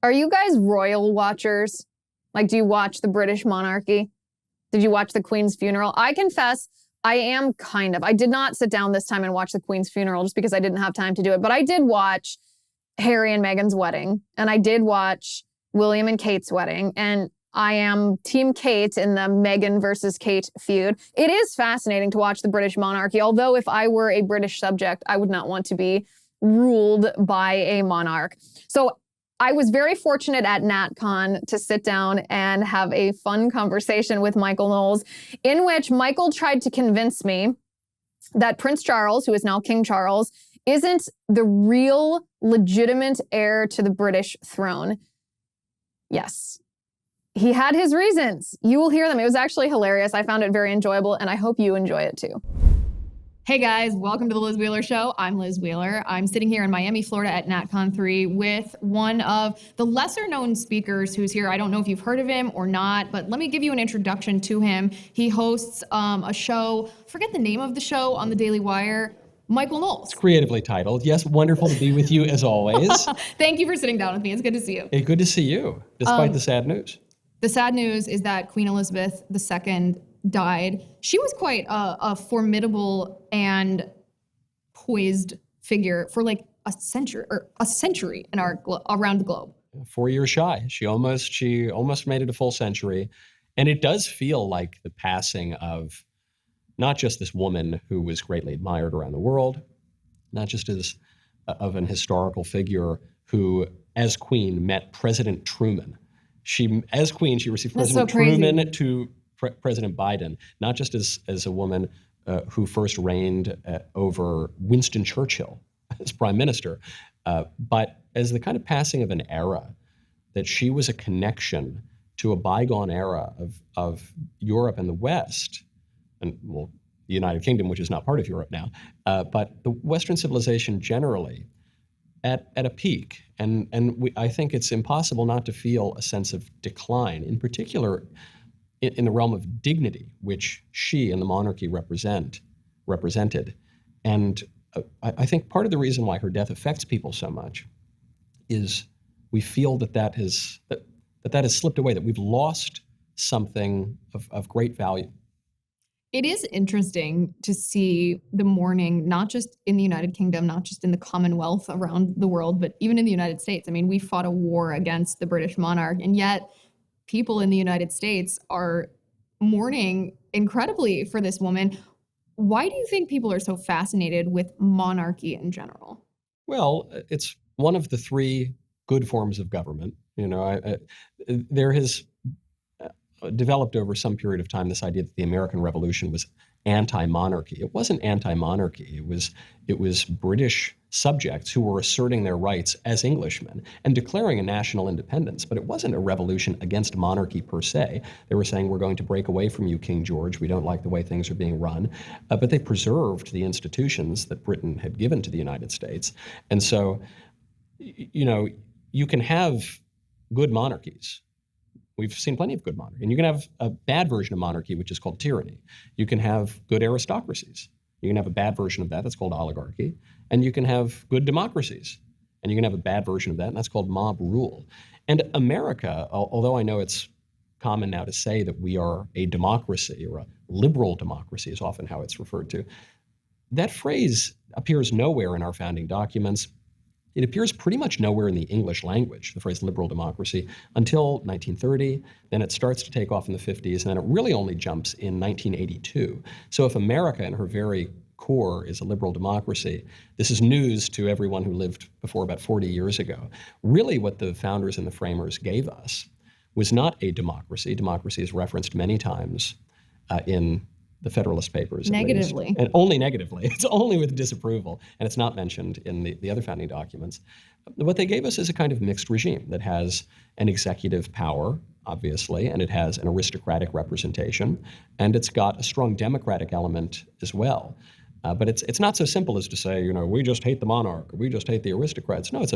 Are you guys royal watchers? Like, do you watch the British monarchy? Did you watch the Queen's funeral? I confess, I am kind of. I did not sit down this time and watch the Queen's funeral just because I didn't have time to do it. But I did watch Harry and Meghan's wedding. And I did watch William and Kate's wedding. And I am Team Kate in the Meghan versus Kate feud. It is fascinating to watch the British monarchy. Although if I were a British subject, I would not want to be ruled by a monarch. So I was very fortunate at NatCon to sit down and have a fun conversation with Michael Knowles, in which Michael tried to convince me that Prince Charles, who is now King Charles, isn't the real legitimate heir to the British throne. Yes. He had his reasons. You will hear them. It was actually hilarious. I found it very enjoyable, and I hope you enjoy it too. Hey guys, welcome to the Liz Wheeler Show. I'm Liz Wheeler. I'm sitting here in Miami, Florida at NatCon 3 with one of the lesser known speakers who's here. I don't know if you've heard of him or not, but let me give you an introduction to him. He hosts a show, forget the name of the show, on the Daily Wire. Michael Knowles. It's creatively titled. Yes, wonderful to be with you as always. Thank you for sitting down with me. It's good to see you. Hey, good to see you, despite the sad news. The sad news is that Queen Elizabeth II died. She was quite a formidable and poised figure for like a century in around the globe. 4 years shy. She almost made it a full century. And it does feel like the passing of not just this woman who was greatly admired around the world, not just as of an historical figure who, as queen, met President Truman. As queen, she received President Truman to President Biden, not just as a woman who first reigned over Winston Churchill as prime minister, but as the kind of passing of an era, that she was a connection to a bygone era of Europe and the West, and well, the United Kingdom, which is not part of Europe now, but the Western civilization generally at a peak. And I think it's impossible not to feel a sense of decline, in particular in the realm of dignity, which she and the monarchy represented. And I think part of the reason why her death affects people so much is we feel that has slipped away, that we've lost something of great value. It is interesting to see the mourning, not just in the United Kingdom, not just in the Commonwealth around the world, but even in the United States. I mean, we fought a war against the British monarch, and yet people in the United States are mourning incredibly for this woman. Why do you think people are so fascinated with monarchy in general? Well, it's one of the three good forms of government. You know, there has developed over some period of time this idea that the American Revolution was anti-monarchy. It wasn't anti-monarchy. It was British subjects who were asserting their rights as Englishmen and declaring a national independence. But it wasn't a revolution against monarchy per se. They were saying, we're going to break away from you, King George. We don't like the way things are being run. But they preserved the institutions that Britain had given to the United States. And so, you know, you can have good monarchies. We've seen plenty of good monarchy. And you can have a bad version of monarchy, which is called tyranny. You can have good aristocracies. You can have a bad version of that, that's called oligarchy. And you can have good democracies. And you can have a bad version of that, and that's called mob rule. And America, although I know it's common now to say that we are a democracy, or a liberal democracy is often how it's referred to, that phrase appears nowhere in our founding documents. It appears pretty much nowhere in the English language, the phrase liberal democracy, until 1930. Then it starts to take off in the 50s, and then it really only jumps in 1982. So if America in her very core is a liberal democracy, this is news to everyone who lived before about 40 years ago. Really what the founders and the framers gave us was not a democracy. Democracy is referenced many times in the Federalist Papers. Negatively. And only negatively. It's only with disapproval. And it's not mentioned in the other founding documents. What they gave us is a kind of mixed regime that has an executive power, obviously, and it has an aristocratic representation, and it's got a strong democratic element as well. But it's not so simple as to say, you know, we just hate the monarch, or we just hate the aristocrats. No,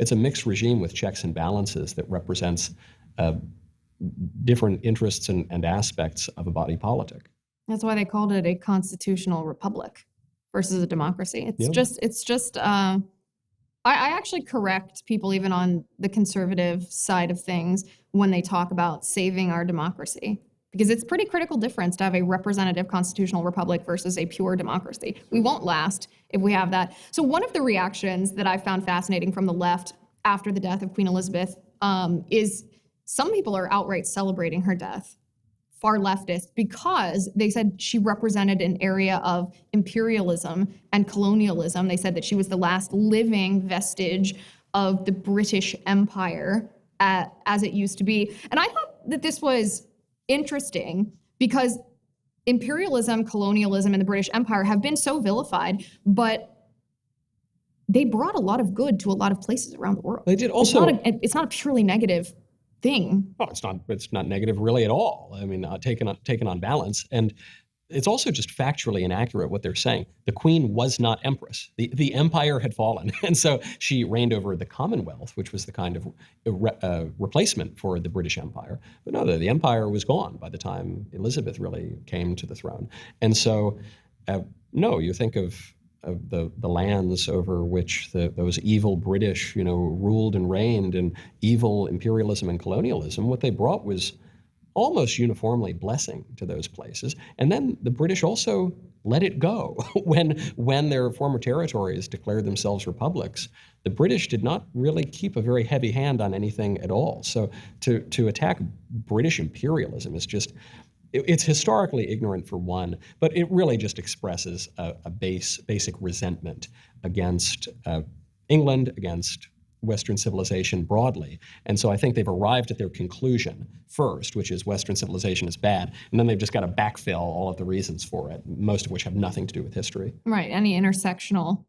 it's a mixed regime with checks and balances that represents different interests and aspects of a body politic. That's why they called it a constitutional republic versus a democracy. It's just I actually correct people even on the conservative side of things when they talk about saving our democracy, because it's a pretty critical difference to have a representative constitutional republic versus a pure democracy. We won't last if we have that. So one of the reactions that I found fascinating from the left after the death of Queen Elizabeth is some people are outright celebrating her death, far leftists, because they said she represented an area of imperialism and colonialism. They said that she was the last living vestige of the British Empire as it used to be. And I thought that this was interesting because imperialism, colonialism, and the British Empire have been so vilified, but they brought a lot of good to a lot of places around the world. They did also. It's not a purely negative thing. Oh, it's not negative really at all. I mean, taken on balance, and it's also just factually inaccurate what they're saying. The Queen was not empress. The empire had fallen, and so she reigned over the Commonwealth, which was the kind of replacement for the British Empire. But no, the empire was gone by the time Elizabeth really came to the throne. And so, no, you think of the lands over which those evil British, ruled and reigned, and evil imperialism and colonialism, what they brought was almost uniformly blessing to those places. And then the British also let it go. When their former territories declared themselves republics, the British did not really keep a very heavy hand on anything at all. So to attack British imperialism is just, it's historically ignorant for one, but it really just expresses a basic resentment against England, against Western civilization broadly. And so I think they've arrived at their conclusion first, which is Western civilization is bad, and then they've just got to backfill all of the reasons for it, most of which have nothing to do with history. Right, any intersectional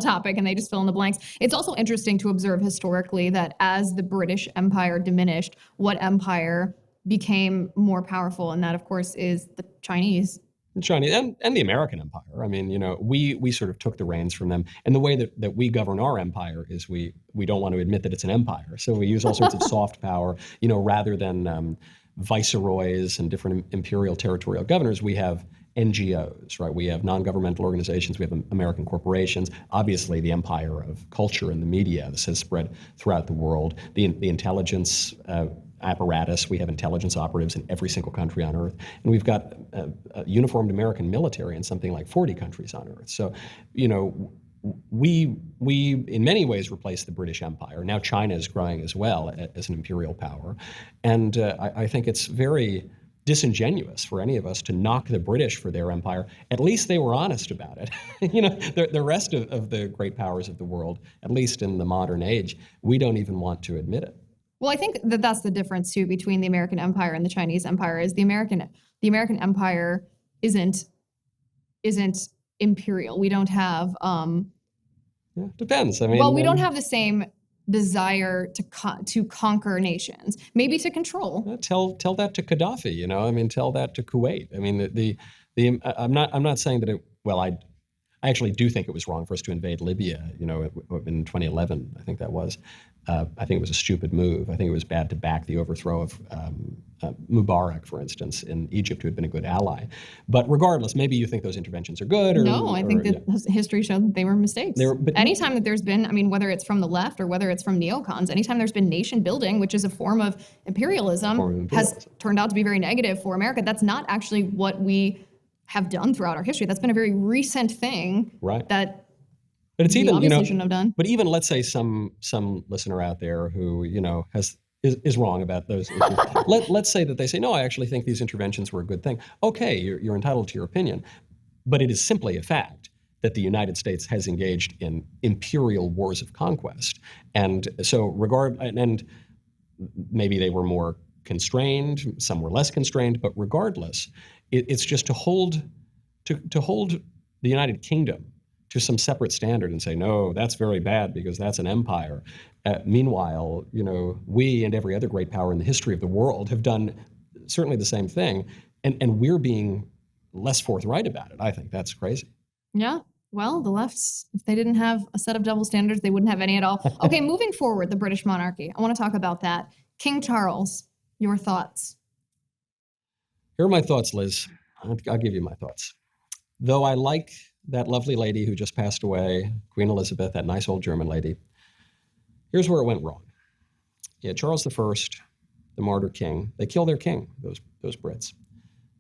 topic, and they just fill in the blanks. It's also interesting to observe historically that as the British Empire diminished, what empire became more powerful, and that, of course, is the Chinese. Chinese and the American Empire. I mean, we sort of took the reins from them. And the way that we govern our empire is we don't want to admit that it's an empire. So we use all sorts of soft power, rather than viceroys and different imperial territorial governors. We have NGOs, right? We have non-governmental organizations. We have American corporations. Obviously, the empire of culture and the media. This has spread throughout the world. The intelligence apparatus. We have intelligence operatives in every single country on Earth. And we've got a uniformed American military in something like 40 countries on Earth. So, we in many ways replaced the British Empire. Now China is growing as well as an imperial power. And I think it's very disingenuous for any of us to knock the British for their empire. At least they were honest about it. The rest of the great powers of the world, at least in the modern age, we don't even want to admit it. Well, I think that that's the difference too between the American Empire and the Chinese Empire. Is the American Empire isn't imperial. We don't have. Depends. I mean, well, we don't have the same desire to conquer nations. Maybe to control. Tell that to Gaddafi. I mean, tell that to Kuwait. I mean, I'm not saying that it. Well, I actually do think it was wrong for us to invade Libya. In 2011, I think that was. I think it was a stupid move. I think it was bad to back the overthrow of Mubarak, for instance, in Egypt, who had been a good ally. But regardless, maybe you think those interventions are good. No, I think that history showed that they were mistakes. Anytime that there's been, whether it's from the left or whether it's from neocons, anytime there's been nation building, which is a form of imperialism, has turned out to be very negative for America. That's not actually what we have done throughout our history. That's been a very recent thing. Right. That. But it's even, shouldn't have done. But even, let's say some listener out there who, is wrong about those issues. Let's say that they say, no, I actually think these interventions were a good thing. Okay, you're entitled to your opinion, but it is simply a fact that the United States has engaged in imperial wars of conquest, and so and maybe they were more constrained, some were less constrained, but regardless, it's just to hold the United Kingdom to some separate standard and say, no, that's very bad because that's an empire. Meanwhile, we and every other great power in the history of the world have done certainly the same thing, and we're being less forthright about it. I think that's crazy. Yeah. Well, the lefts, if they didn't have a set of double standards, they wouldn't have any at all. Okay, moving forward, the British monarchy. I want to talk about that. King Charles, your thoughts? Here are my thoughts, Liz. I'll give you my thoughts. Though I like that lovely lady who just passed away, Queen Elizabeth, that nice old German lady, here's where it went wrong. Yeah, Charles I, the martyr king, they kill their king, those Brits.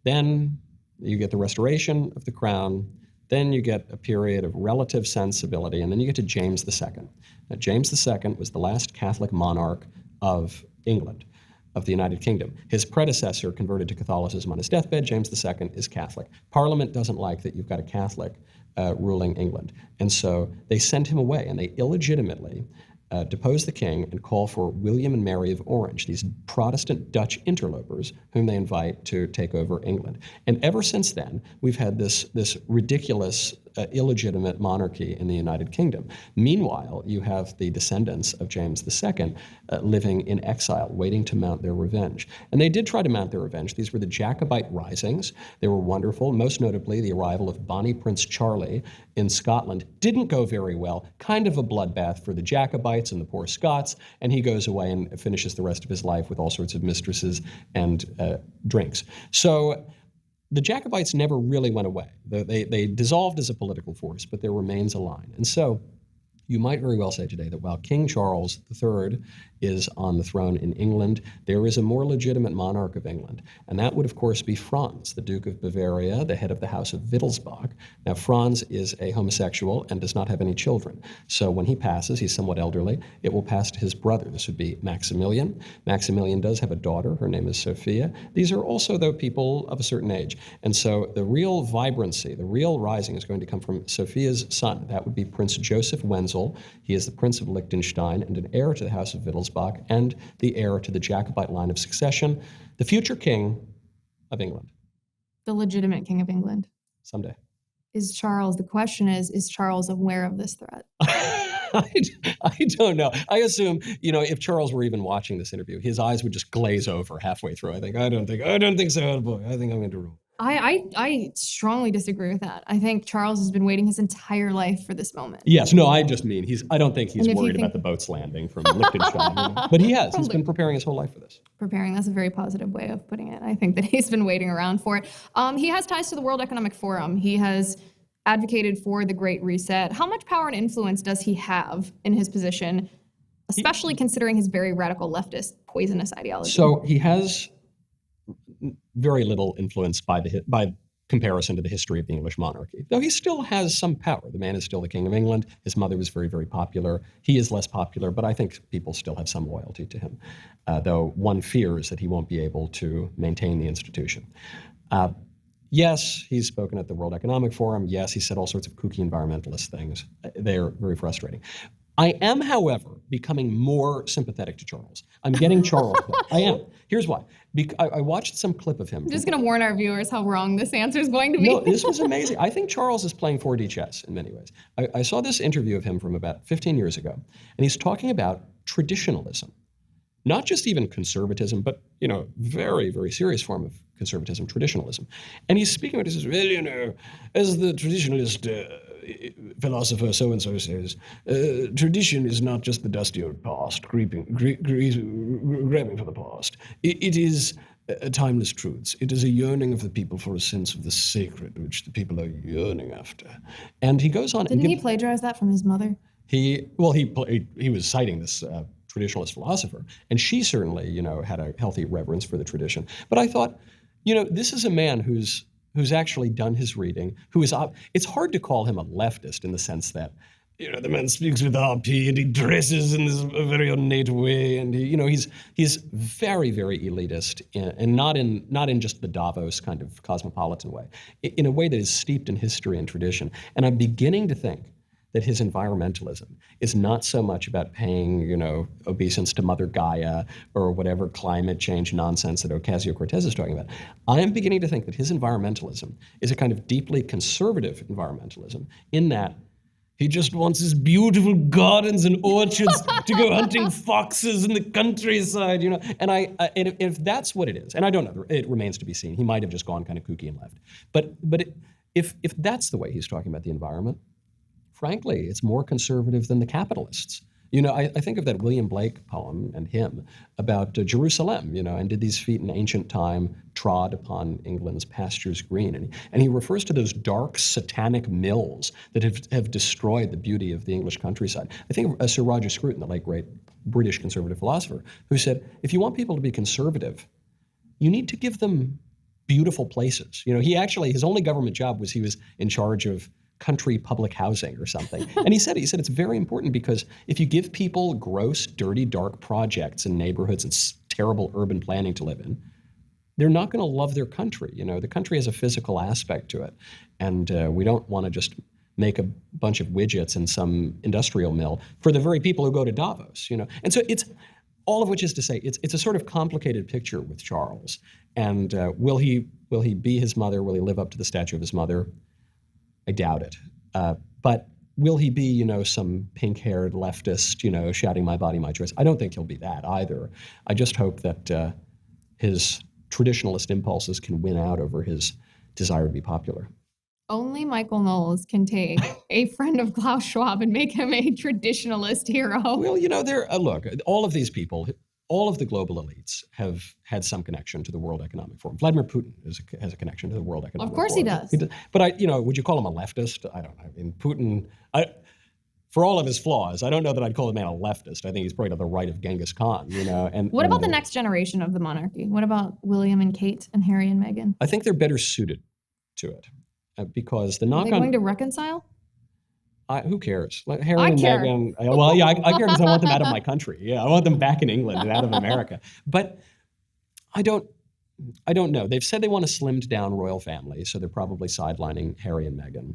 Then you get the restoration of the crown. Then you get a period of relative sensibility, and then you get to James II. Now, James II was the last Catholic monarch of England, of the United Kingdom. His predecessor converted to Catholicism on his deathbed. James II is Catholic. Parliament doesn't like that you've got a Catholic ruling England. And so they send him away, and they illegitimately depose the king and call for William and Mary of Orange, these Protestant Dutch interlopers whom they invite to take over England. And ever since then, we've had this ridiculous, illegitimate monarchy in the United Kingdom. Meanwhile, you have the descendants of James II living in exile, waiting to mount their revenge. And they did try to mount their revenge. These were the Jacobite risings. They were wonderful. Most notably, the arrival of Bonnie Prince Charlie in Scotland didn't go very well, kind of a bloodbath for the Jacobites and the poor Scots, and he goes away and finishes the rest of his life with all sorts of mistresses and drinks. So the Jacobites never really went away. They dissolved as a political force, but there remains a line. And so you might very well say today that while King Charles III is on the throne in England, there is a more legitimate monarch of England. And that would, of course, be Franz, the Duke of Bavaria, the head of the House of Wittelsbach. Now, Franz is a homosexual and does not have any children. So when he passes, he's somewhat elderly, it will pass to his brother. This would be Maximilian. Maximilian does have a daughter. Her name is Sophia. These are also, though, people of a certain age. And so the real vibrancy, the real rising is going to come from Sophia's son. That would be Prince Joseph Wenzel. He is the Prince of Liechtenstein and an heir to the House of Wittelsbach and the heir to the Jacobite line of succession, the future king of England. The legitimate king of England. Someday. The question is Charles aware of this threat? I don't know. I assume, if Charles were even watching this interview, his eyes would just glaze over halfway through. I don't think so, oh boy. I think I'm going to rule. I strongly disagree with that. I think Charles has been waiting his entire life for this moment. Yes, no, I just mean I don't think he's worried about the boats landing from Liechtenstein. But he has. He's been preparing his whole life for this. Preparing, that's a very positive way of putting it. I think that he's been waiting around for it. He has ties to the World Economic Forum. He has advocated for the Great Reset. How much power and influence does he have in his position, especially considering his very radical leftist poisonous ideology? So he has very little influence by comparison to the history of the English monarchy, though he still has some power. The man is still the King of England. His mother was very, very popular. He is less popular, but I think people still have some loyalty to him, though one fears that he won't be able to maintain the institution. Yes, he's spoken at the World Economic Forum. Yes, he said all sorts of kooky environmentalist things. They're very frustrating. I am, however, becoming more sympathetic to Charles. I'm getting Charles. I am. Here's why. I watched some clip of him. I'm just going to warn our viewers how wrong this answer is going to be. No, this was amazing. I think Charles is playing 4D chess in many ways. I saw this interview of him from about 15 years ago, and he's talking about traditionalism. Not just even conservatism, but, very, very serious form of conservatism, traditionalism. And he's speaking about, he says, well, as the traditionalist philosopher so-and-so says, tradition is not just the dusty old past, grabbing for the past. It is timeless truths. It is a yearning of the people for a sense of the sacred, which the people are yearning after. And he goes on. Didn't he plagiarize that from his mother? He was citing this traditionalist philosopher, and she certainly, had a healthy reverence for the tradition. But I thought, this is a man who's actually done his reading, it's hard to call him a leftist in the sense that, the man speaks with RP and he dresses in this very ornate way, and he's very, very elitist, and not in just the Davos kind of cosmopolitan way, in a way that is steeped in history and tradition. And I'm beginning to think that his environmentalism is not so much about paying, obeisance to Mother Gaia or whatever climate change nonsense that Ocasio-Cortez is talking about. I am beginning to think that his environmentalism is a kind of deeply conservative environmentalism, in that he just wants his beautiful gardens and orchards to go hunting foxes in the countryside, And if that's what it is, and I don't know, it remains to be seen. He might have just gone kind of kooky and left. But if that's the way he's talking about the environment, frankly, it's more conservative than the capitalists I think of that William Blake poem and hymn about Jerusalem, and did these feet in ancient time trod upon England's pastures green. And he refers to those dark satanic mills that have destroyed the beauty of the English countryside. I think of Sir Roger Scruton, the late great British conservative philosopher, who said, if you want people to be conservative, you need to give them beautiful places. His only government job was he was in charge of country public housing or something. And he said it's very important because if you give people gross, dirty, dark projects in neighborhoods and terrible urban planning to live in, they're not going to love their country. The country has a physical aspect to it. And we don't want to just make a bunch of widgets in some industrial mill for the very people who go to Davos, And so it's all of which is to say, it's a sort of complicated picture with Charles. And will he be his mother? Will he live up to the statue of his mother? I doubt it. But will he be, some pink-haired leftist, shouting "my body, my choice"? I don't think he'll be that either. I just hope that his traditionalist impulses can win out over his desire to be popular. Only Michael Knowles can take a friend of Klaus Schwab and make him a traditionalist hero. Well, look, all of these people, all of the global elites have had some connection to the World Economic Forum. Vladimir Putin has a connection to the World Economic Forum. Of course he does. But would you call him a leftist? I don't know. I mean, Putin, for all of his flaws, I don't know that I'd call the man a leftist. I think he's probably to the right of Genghis Khan, And what about the next generation of the monarchy? What about William and Kate and Harry and Meghan? I think they're better suited to it because the knock-on. Are they going to reconcile? Who cares? Harry and Meghan. I care because I want them out of my country. Yeah, I want them back in England and out of America. But I don't know. They've said they want a slimmed down royal family, so they're probably sidelining Harry and Meghan,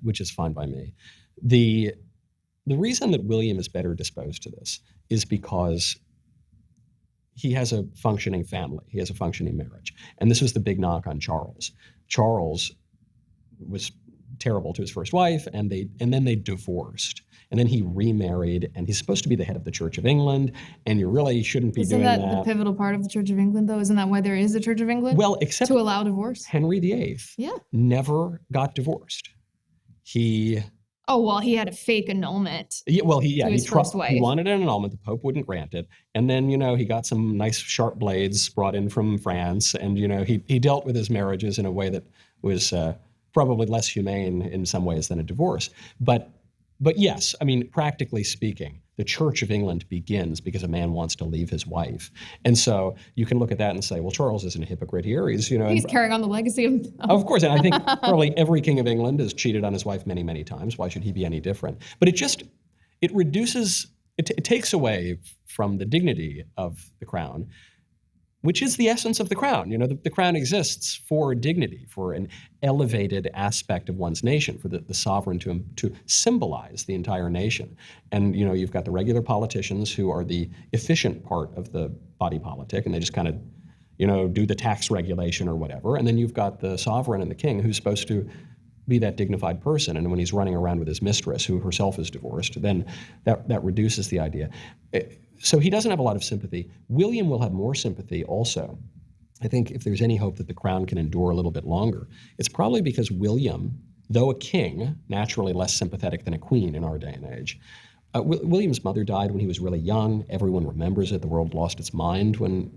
which is fine by me. The reason that William is better disposed to this is because he has a functioning family. He has a functioning marriage. And this was the big knock on Charles. Charles was terrible to his first wife, and then they divorced. And then he remarried, and he's supposed to be the head of the Church of England, and you really shouldn't be doing that. Isn't that the pivotal part of the Church of England, though? Isn't that why there is a Church of England? Well, except to allow divorce? Henry VIII never got divorced. He had a fake annulment. He first wife. He wanted an annulment. The Pope wouldn't grant it. And then, he got some nice sharp blades brought in from France. And, he dealt with his marriages in a way that was probably less humane in some ways than a divorce. But yes, I mean, practically speaking, the Church of England begins because a man wants to leave his wife. And so you can look at that and say, well, Charles isn't a hypocrite here. He's carrying on the legacy of... Of course, and I think probably every king of England has cheated on his wife many, many times. Why should he be any different? But it reduces, it takes away from the dignity of the crown, which is the essence of the crown. The crown exists for dignity, for an elevated aspect of one's nation, for the sovereign to symbolize the entire nation. And, you've got the regular politicians who are the efficient part of the body politic, and they just kind of, do the tax regulation or whatever. And then you've got the sovereign and the king who's supposed to be that dignified person. And when he's running around with his mistress, who herself is divorced, then that reduces the idea. So he doesn't have a lot of sympathy. William will have more sympathy also. I think if there's any hope that the crown can endure a little bit longer, it's probably because William, though a king, naturally less sympathetic than a queen in our day and age, William's mother died when he was really young. Everyone remembers it. The world lost its mind when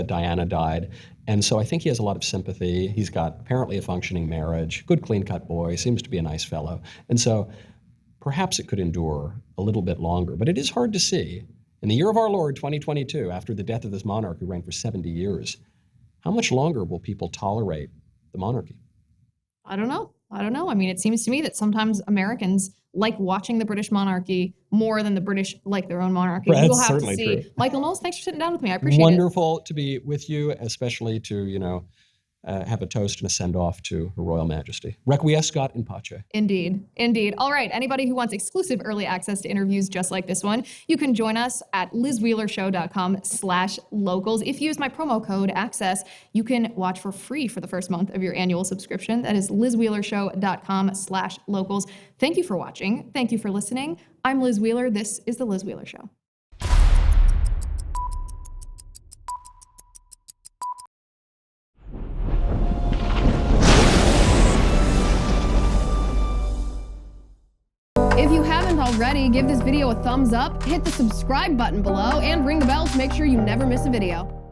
Diana died. And so I think he has a lot of sympathy. He's got apparently a functioning marriage, good clean-cut boy, seems to be a nice fellow. And so perhaps it could endure a little bit longer. But it is hard to see. In the year of our Lord, 2022, after the death of this monarch who reigned for 70 years, how much longer will people tolerate the monarchy? I don't know. I mean, it seems to me that sometimes Americans like watching the British monarchy more than the British like their own monarchy. Right, we'll have to see. True. Michael Knowles, thanks for sitting down with me. I appreciate it. Wonderful to be with you, especially to, have a toast and a send-off to Her Royal Majesty. Requiescat in pace. Indeed. All right, anybody who wants exclusive early access to interviews just like this one, you can join us at lizwheelershow.com/locals. If you use my promo code ACCESS, you can watch for free for the first month of your annual subscription. That is lizwheelershow.com/locals. Thank you for watching. Thank you for listening. I'm Liz Wheeler. This is The Liz Wheeler Show. If you haven't already, give this video a thumbs up, hit the subscribe button below, and ring the bell to make sure you never miss a video.